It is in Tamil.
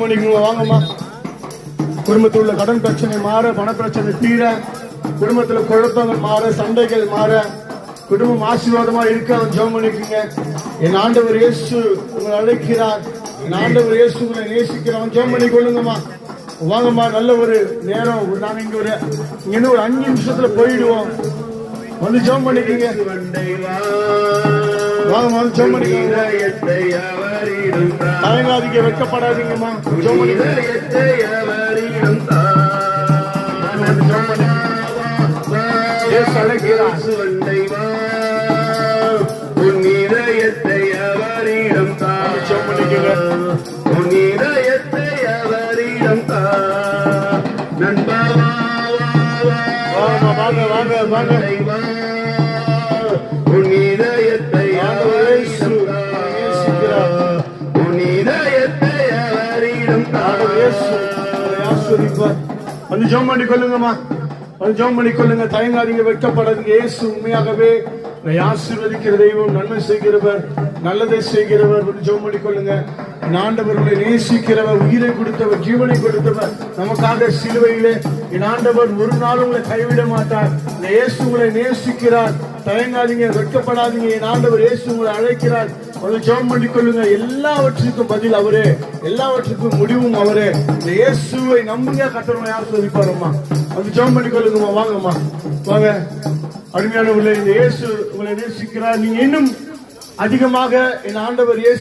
ஜெபம் பண்ணிக்கோங்க. வாங்கம்மா. குடும்பத்தில் உள்ள கடன் பிரச்சனை மாற, பண பிரச்சனை தீர, குடும்பத்தில் குழப்பங்கள் மாற, சண்டைகள் மாற, குடும்பம் ஆசீர்வாதமா இருக்க ஜெபம் பண்ணிக்கோங்க. என் ஆண்டவர் இயேசு உங்களை அழைக்கிறார். என் ஆண்டவர் இயேசு உங்களை நேசிக்கிறான். ஜெபம் பண்ணி கொள்ளுங்கம்மா. வாங்கம்மா. நல்ல ஒரு நேரம். நாங்க இங்க இன்னும் ஒரு 5 நிமிஷத்துல போயிடுவோம். வந்து ஜெபம் பண்ணிக்கோங்க. வாங்கம்மா. ஜெபம் பண்ணிக்கோங்க. தயங்காதீங்க, வெட்கப்படாதீங்கம்மா. ஜெபம் பண்ணிக்கோங்க. அழைக்கிறார். உன் இதயத்தை அவரிடம் ஜெபம் பண்ணிக்கோங்க. உன் இதயத்தை அவரிடம் நண்பா. வாங்க வாங்க வாங்க. உன் இதயத்தை உன் இதயத்தை அவரிடம் ஆசீர்வதிப்பார். வந்து ஜெபம் பண்ணி கொள்ளுங்கம்மா. வந்து ஜெபம் பண்ணி கொள்ளுங்க. தயங்காதீங்க, வெட்கப்படாதீங்க. இயேசு உண்மையாகவே ஆசீர்வதிக்கிற தெய்வம், நன்மை செய்கிறவர், நல்லதை செய்கிறவர். ஜெபம் பண்ணி கொள்ளுங்க. ஆண்டவர்களை நேசிக்கிறவர், உயிரை கொடுத்தவர், ஜீவனை கொடுத்தவர், நமக்காக சிலுவையிலே என் ஆண்டவர் ஒரு நாள் உங்களை கைவிட மாட்டார். இயேசு உங்களை நேசிக்கிறார். தயங்காதீங்க, வெட்கப்படாதீங்க. என் ஆண்டவர் இயேசு உங்களை அழைக்கிறார். ஜெபம் பண்ணி கொள்ளுங்க. எல்லாவற்றுக்கும் பதில் அவரே, எல்லாவற்றுக்கும் முடிவும் அவரே. இந்த இயேசுவை நம்புங்க. கர்த்தர் ஆசீர்வதிப்பாருமா. அது ஜெபம் பண்ணி கொள்ளுங்கம்மா. வாங்கம்மா, வாங்க. அருமையானவர்களே, இந்த இயேசு உங்களை நேசிக்கிறார். நீங்க இன்னும் அதிகமாக என் ஆண்டவர் இயேசு